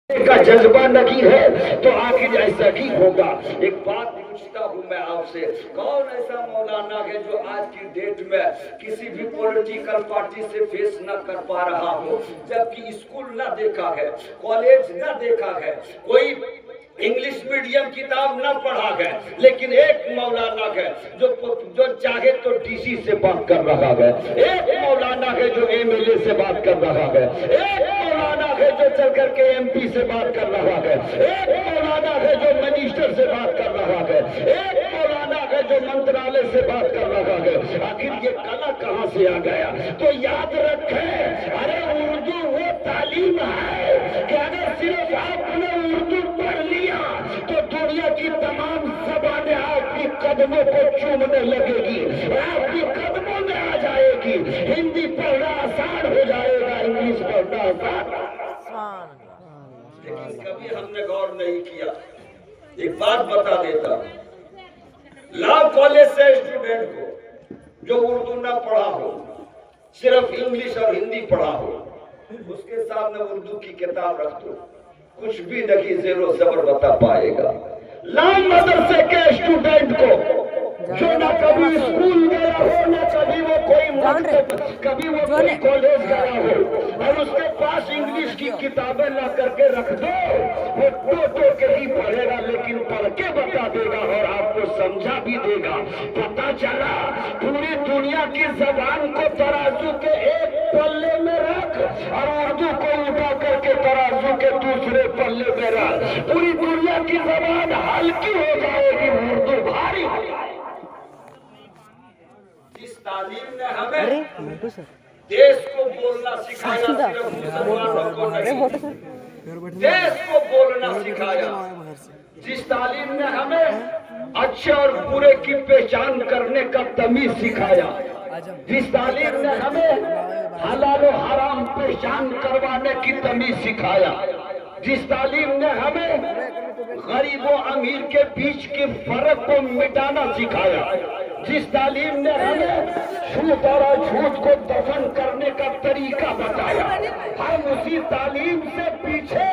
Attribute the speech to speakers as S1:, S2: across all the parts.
S1: کا جذبہ نہیں ہے تو آخر ایسا ہی ہوگا۔ ایک بات پوچھتا ہوں میں آپ سے، کون ایسا مولانا ہے جو آج کی ڈیٹ میں کسی بھی پولیٹیکل پارٹی سے فیس نہ کر پا رہا ہو، جبکہ اسکول نہ دیکھا ہے، کالج نہ دیکھا ہے، کوئی انگلش میڈیم کتاب نہ پڑھا ہے، لیکن ایک مولانا ہے جو چاہے تو ڈی سی سے بات کر رہا ہے، ایک مولانا ہے جو ایم ایل اے سے بات کر رہا ہے، ایک مولانا ہے جو چل کر کے ایم پی سے بات کر رہا ہے، ایک مولانا ہے جو منسٹر سے بات کر رہا ہے، ایک مولانا ہے جو منترالے سے بات کر رہا ہے۔ آخر یہ کلا کہاں سے آ گیا؟ تو یاد رکھیں، ارے اردو وہ تعلیم ہے کہ اگر صرف آپ نے اردو پڑھ لیا تو دنیا کی تمام زبانیں آپ کی قدموں کو چومنے لگے گی، آپ کی قدموں میں آ جائے گی۔ ہندی پڑھنا آسان ہو جائے گا، انگلش پڑھنا آسان، لیکن کبھی ہم نے غور نہیں کیا۔ ایک بات بتا دیتا، لا کالج سے اسٹوڈنٹ کو جو اردو نہ پڑھا ہو، صرف انگلش اور ہندی پڑھا ہو، اس کے سامنے اردو کی کتاب رکھ دو، کچھ بھی نہیں زیر و زبر بتا پائے گا۔ لا مدرسے کے اسٹوڈنٹ کو جو نہ کبھی اسکول گیا ہو، نہ کبھی وہ کوئی مکتب، کبھی وہ کوئی کالج گیا ہو، اور اس کے پاس انگلش کی کتابیں لا کر کے رکھ دو، وہ ٹو کے ہی پڑھے گا، لیکن پڑھ کے بتا دے گا اور آپ کو سمجھا بھی دے گا۔ پتا چلا پوری دنیا کی زبان کو ترازو کے ایک پلے میں رکھ اور اردو کو اٹھا کر کے ترازو کے دوسرے پلے میں رکھ، پوری دنیا کی زبان ہلکی ہو جائے گی، اردو بھاری ہو جائے گی۔ اس تعلیم نے ہمیں دیش کو بولنا سکھایا، صرف مسلمانوں کو نہیں، دیش کو بولنا سکھایا۔ جس تعلیم نے ہمیں اچھے اور برے کی پہچان کرنے کا تمیز سکھایا، جس تعلیم نے ہمیں حلال و حرام پہچان کروانے کی تمیز سکھایا، جس تعلیم نے ہمیں غریب و امیر کے بیچ کے فرق کو مٹانا سکھایا، جس تعلیم نے ہمیں جھوٹ اور جھوٹ کو دفن کرنے کا طریقہ بتایا، ہم اسی تعلیم سے پیچھے،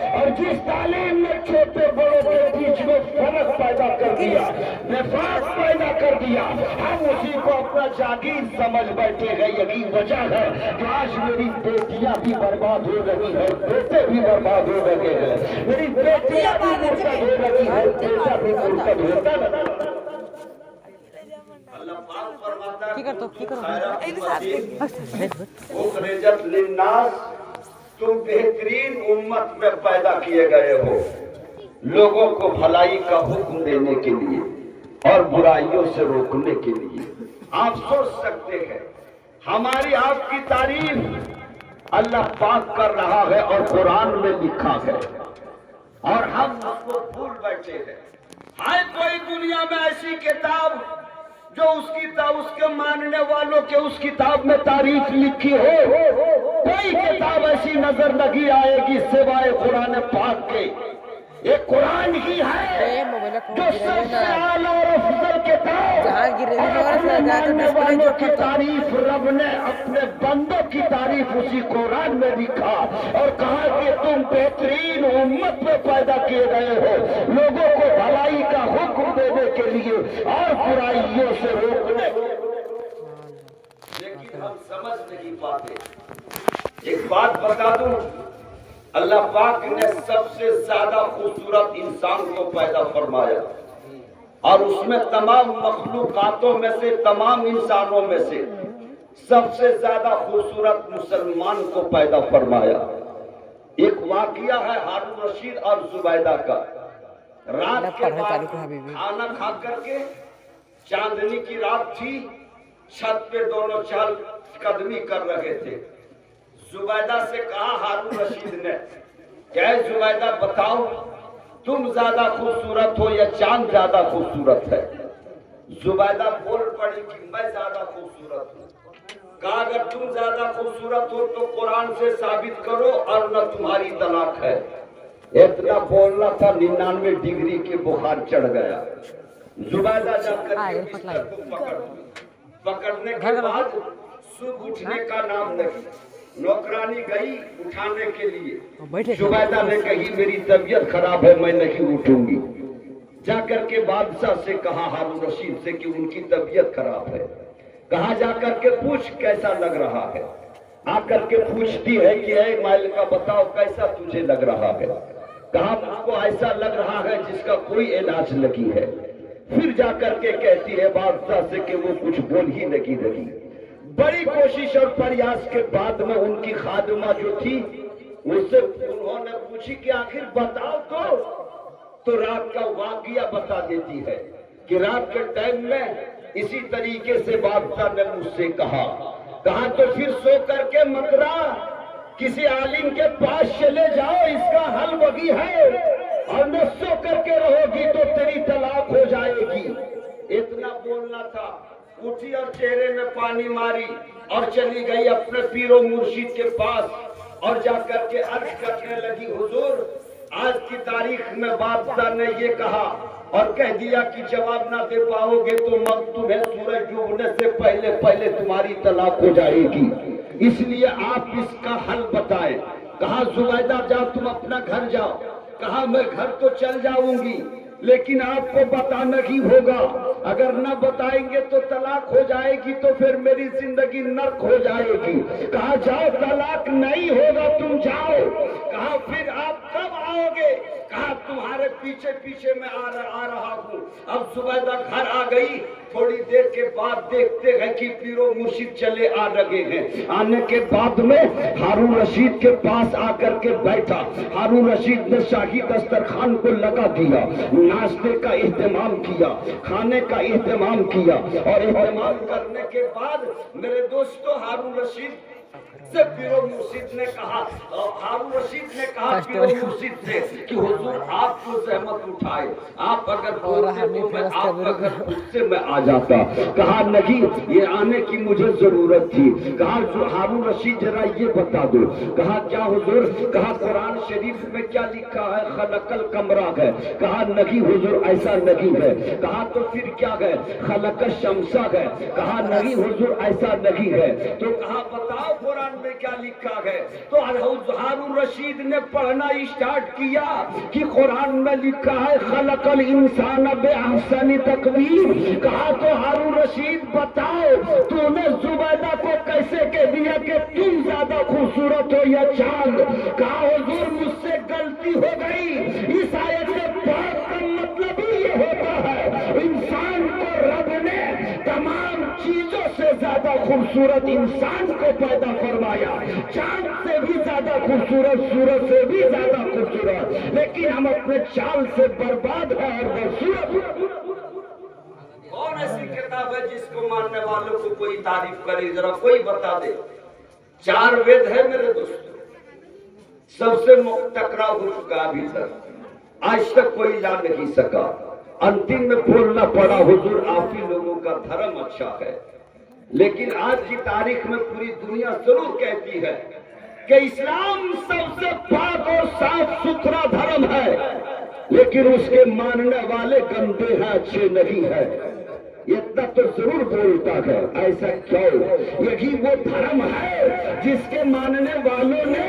S1: اور جس تعلیم نے چھوٹے بڑوں کے بیچ میں فرق پیدا کر دیا، نفاق پیدا کر دیا، ہم اسی کو اپنا جاگیر سمجھ بیٹھے ہیں۔ یہی وجہ ہے کہ آج میری بیٹیاں بھی برباد ہو رہی ہیں، بیٹے بھی برباد ہو رہے ہیں، میری بیٹیاں بھی مرتد ہو رہی ہیں، بیٹا بھی مرتد ہوتا ہے۔ اللہ پاک فرماتا ہے تم بہترین امت میں پیدا کیے گئے ہو، لوگوں کو بھلائی کا حکم دینے کے لیے اور برائیوں سے روکنے کے لیے۔ آپ سوچ سکتے ہیں ہماری آپ کی تعریف اللہ پاک کر رہا ہے اور قرآن میں لکھا ہے، اور ہم اس کو بھول بیٹھے ہیں۔ ہر کوئی دنیا میں ایسی کتاب جو اس کے ماننے والوں کے اس کتاب میں تعریف لکھی ہو، کوئی کتاب ایسی نظر نہیں آئے گی سوائے قرآن پاک کے۔ ایک قرآن ہی ہے جو سب سے اعلیٰ اور افضل کتاب، اپنے ماننے والوں کی تعریف رب نے اپنے بندوں کی تعریف اسی قرآن میں لکھا اور کہا کہ تم بہترین امت میں پیدا کیے گئے ہو، لوگوں کو بھلائی کا حکم دینے کے لیے اور برائیوں سے روکنے۔ لیکن ہم سمجھ نہیں پاتے۔ ایک بات بتا دوں، اللہ پاک نے سب سے زیادہ خوبصورت انسان کو پیدا فرمایا، اور اس میں تمام مخلوقاتوں میں سے، تمام انسانوں میں سے سب سے زیادہ خوبصورت مسلمان کو پیدا فرمایا۔ ایک واقعہ ہے ہارون رشید اور زبیدہ کا۔ رات کے بعد کھانا کھا کر کے، چاندنی کی رات تھی، چھت پہ دونوں چہل قدمی کر رہے تھے۔ زبیدہ سے کہا ہارون رشید نے کہ اے زبیدہ بتاؤ تم زیادہ خوبصورت ہو یا چاند زیادہ خوبصورت ہے؟ زبیدہ بول پڑی کہ میں زیادہ خوبصورت ہوں۔ کہا اگر تم زیادہ خوبصورت ہو تو قرآن سے ثابت کرو اور نہ تمہاری طلاق ہے۔ اتنا بولنا تھا 99 ڈگری کے بخار چڑھ گیا۔ زبیدہ جا کر کے بستر کو پکڑنے کے بعد صبح اٹھنے کا نام نہیں، नौकरानी गई उठाने के लिए, जुबैदा ने कही मेरी तबीयत खराब है, मैं नहीं उठूंगी। जाकर के बादशाह से कहा हारून रशीद से कि उनकी तबीयत खराब है। कहा जाकर के पूछ कैसा लग रहा है। आकर के पूछती है कि ऐ मालिका बताओ कैसा तुझे लग रहा है। कहा मुझको ऐसा लग रहा है जिसका कोई इलाज नहीं है। फिर जाकर के कहती है बादशाह से कि वो कुछ बोल ही नहीं रही। बड़ी कोशिश और प्रयास के बाद में उनकी खादिमा जो थी उससे उन्होंने पूछी कि आखिर बताओ तो रात का वाकया बता देती है कि रात के टाइम में इसी तरीके से बादशाह ने मुझसे कहा तो फिर सो करके मकरा किसी आलिम के पास चले जाओ, इसका हल वही है, और न सो करके रहोगी तो तेरी तलाक हो जाएगी। इतना बोलना था, उठी और चेहरे में पानी मारी और चली गई अपने पीरो मुर्शिद के पास और जाकर के अर्ज करने लगी हुजूर आज की तारीख में बादशाह ने ये कहा और कह दिया कि जवाब ना दे पाओगे तो तुम्हें सूरज डूबने से पहले पहले तुम्हारी तलाक हो जाएगी, इसलिए आप इसका हल बताएं। कहा जुबैदा जाओ तुम अपना घर जाओ। कहा मैं घर तो चल जाऊंगी लेकिन आपको बताना ही होगा, अगर न बताएंगे तो तलाक हो जाएगी तो फिर मेरी जिंदगी नर्क हो जाएगी। कहा जाओ तलाक नहीं होगा तुम जाओ। कहा फिर आप कब आओगे? कहा तुम्हारे पीछे पीछे मैं आ रहा हूँ। अब जुबैदा घर आ गई। थोड़ी देर के बाद देखते हैं कि पीरो मुर्शिद चले आ लगे हैं। आने के बाद में हारून रशीद के पास आकर के बैठा। हारून रशीद ने शाही दस्तरखान को लगा दिया, नाश्ते का एहतमाम किया, खाने का एहतमाम किया और एहतमाम करने के बाद मेरे दोस्तों हारून रशीद से पीरो मुर्शिद ने कहा पीरो मुर्शिद से कि हुजूर आप तो जहमत उठाए, आप अगर बोलते तो मैं आपका घर उससे मैं आ जाता। कहा नहीं ये आने की मुझे जरूरत थी। कहा हारून रशीद जरा ये बता दो। कहा क्या हुजूर? कहा कुरान शरीफ में क्या लिखा है? खलकल कमरा है। कहा नहीं हुजूर ऐसा नहीं है। कहा तो फिर क्या है? खलकल शमसा है। कहा नहीं हुजूर ऐसा नहीं है। तो कहा बताओ कुरान में क्या लिखा है? तो हारून रशीद ने पढ़ना स्टार्ट किया कि कुरान में लिखा है खलकल इंसान बेअहसनी तकवीम। कहा तो हारून रशीद बताओ तूने जुबैदा को कैसे कह दिया कि तुम ज्यादा खूबसूरत हो या चांद? कहा हुजूर मुझसे गलती हो गई। इस आयत से बात का मतलब ही ये होता है इंसान को रब ने तमाम चीजों से ज्यादा खूबसूरत इंसान को पैदा फरमाया, चांद से भी ज्यादा खूबसूरत, सूरज से भी ज्यादा खूबसूरत, लेकिन हम अपने चाल से बर्बाद है और बदसूरत। कौन ऐसी किताब है जिसको मानने वालों को कोई तारीफ करे? जरा कोई बता दे। 4 वेद है मेरे दोस्तों, सबसे टकराव हो चुका अभी तक, आज तक कोई ला नहीं सका। अंतिम में बोलना पड़ा हुजूर आप ही लोगों का धर्म अच्छा है, लेकिन आज की तारीख में पूरी दुनिया जरूर कहती है कि इस्लाम सबसे पाक और साफ सुथरा धर्म है, लेकिन उसके मानने वाले गंदे हैं, अच्छे नहीं है। इतना तो जरूर बोलता है। ऐसा क्यों? यही वो धर्म है जिसके मानने वालों ने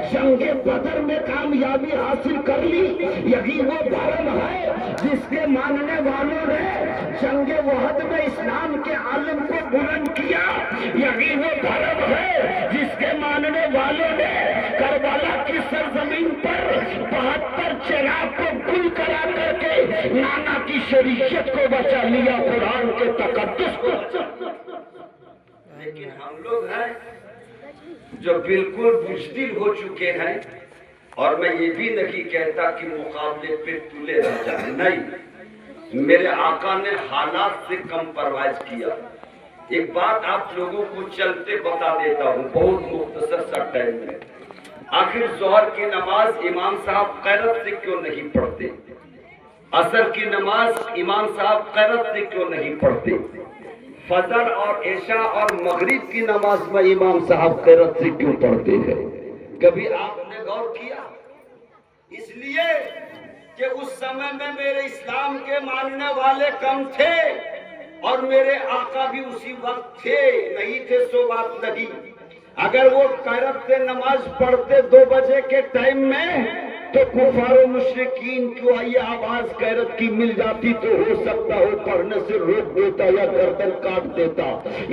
S1: जंगे बदर में कामयाबी हासिल कर ली। यही वो धर्म है जिसके मानने वालों ने जंगे वहद में इस्लाम के आलम को बुलंद किया। यही वो धर्म है जिसके मानने वालों ने करबला की सरजमीन पर 72 चिराग को गुल करा करके नाना की शरीयत को बचा लिया, कुरान के तकद्दुस को। लेकिन हम लोग हैं जो बिल्कुल बुज़दिल हो चुके हैं, और मैं ये भी नहीं कहता कि मुकाबले पे तुले रह जाए, नहीं, मेरे आका ने हालात से कम परवाज किया। एक बात आप लोगों को चलते बता देता हूँ, बहुत मुख्तसर सा टाइम में। आखिर जोहर की नमाज इमाम साहब क़ैरत से क्यों नहीं पढ़ते? असर की नमाज इमाम साहब क़ैरत से क्यों नहीं पढ़ते? फजर और इशा और मगरिब की नमाज में इमाम साहब क़ैरत से क्यों पढ़ते हैं? कभी आपने गौर किया? इसलिए कि उस समय में मेरे इस्लाम के मानने वाले कम थे और मेरे आका भी उसी वक्त थे, नहीं थे सो बात नहीं। अगर वो कैरत से नमाज पढ़ते 2 बजे के टाइम में तो कुफार मुशरिकीन को ये आवाज कैरत की मिल जाती तो हो सकता हो पढ़ने से रोक देता या गर्दन काट देता।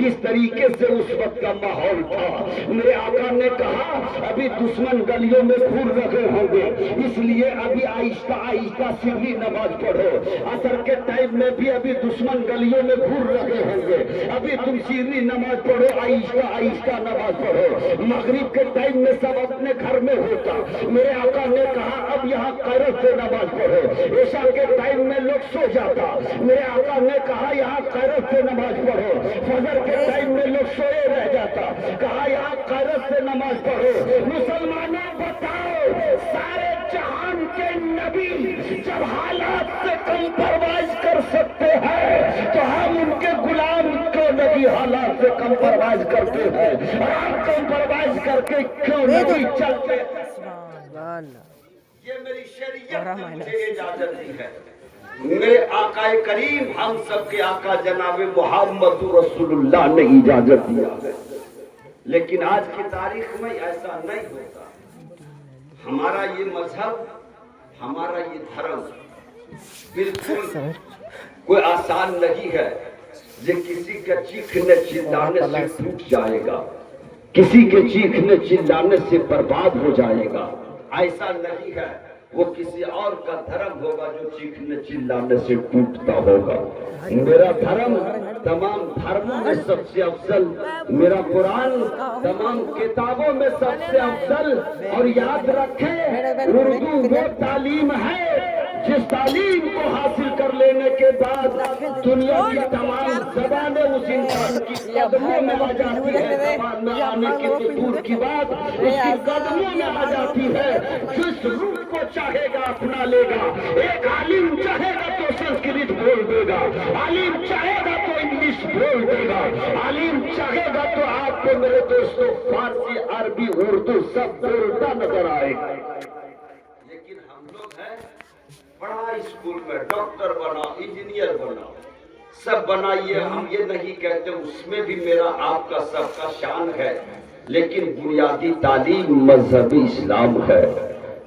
S1: इस तरीके से उस वक्त का माहौल था। मेरे आका ने कहा अभी दुश्मन गलियों में घूर रहे होंगे, इसलिए अभी आहिस्ता आहिस्ता सिर्री नमाज पढ़ो। असर के टाइम में भी अभी दुश्मन गलियों में घूर रहे होंगे, अभी तुम सिर्री नमाज पढ़ो, आहिस्ता आहिस्ता नमाज पढ़ो। मगरिब के टाइम में सब अपने घर में होता। मेरे आका ने कहा अब यहाँ कैरत से नमाज पढ़ो। ऐशा के टाइम में लोग सो जाता। मेरे आका ने कहा यहाँ कैरत से नमाज पढ़ो। फजर के टाइम में लोग सोए रह जाता। कहा यहाँ कैरत से नमाज पढ़ो। मुसलमानों बताओ, सारे जहान के नबी जब हालात से कंप्रोमाइज कर सकते हैं तो हम उनके गुलाम क्यों नबी हालात से कंप्रोमाइज करते हैं? और हम कंप्रोमाइज करके क्यों नहीं चलते? ये मेरी शरीयत ने मुझे इजाजत दी है। मेरे आका करीम हम सबके आका जनाब मोहम्मद रसूलुल्लाह ने इजाजत दिया है। लेकिन आज की तारीख में ऐसा नहीं होता। हमारा ये मजहब, हमारा ये धर्म बिल्कुल कोई आसान नहीं है जो किसी के चीखने चिल्लाने से टूट जाएगा, किसी के चीखने चिल्लाने से बर्बाद हो जाएगा। ऐसा नहीं है। वो किसी और का धर्म होगा जो चीखने चिल्लाने से टूटता होगा। मेरा धर्म तमाम धर्मों में सबसे अफजल, मेरा कुरान तमाम किताबों में सबसे अफजल। और याद रखें, उर्दू वो तालीम है जिस तालीम को हासिल कर लेने के बाद दुनिया की तमाम ज़बानें उस इंसान की कदमों में आ जाती है। ज़बान में आने की तो दूर की बात, उसकी कदमों में आ जाती है। जिस रूप को चाहेगा अपना लेगा। एक आलिम चाहेगा तो संस्कृत बोल देगा, आलिम चाहेगा तो इंग्लिश बोल देगा, आलिम चाहेगा तो आपको मेरे दोस्तों फारसी, अरबी, उर्दू सब बोलता नजर आएगा। लेकिन हम लोग हैं बड़ा स्कूल में डॉक्टर बनाओ, इंजीनियर बनाओ, सब बनाइए। हम ये नहीं कहते उसमें भी मेरा आपका सबका शान है, लेकिन बुनियादी तालीम मजहबी इस्लाम है।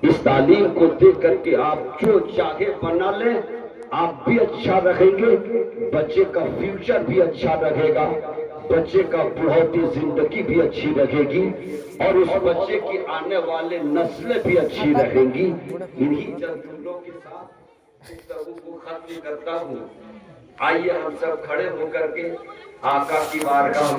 S1: इस तालीम को देख करके आप जो चाहे बना लें, आप भी अच्छा रहेंगे, बच्चे का फ्यूचर भी अच्छा रहेगा, बच्चे का बुढ़ौती जिंदगी भी अच्छी रहेगी और उस बच्चे की आने वाले नस्लें भी अच्छी रहेंगी। इन्हीं चंद जुमलों के साथ गुफ्तगू को खत्म करता हूँ। आइए हम सब खड़े होकर के आका की बारगाह में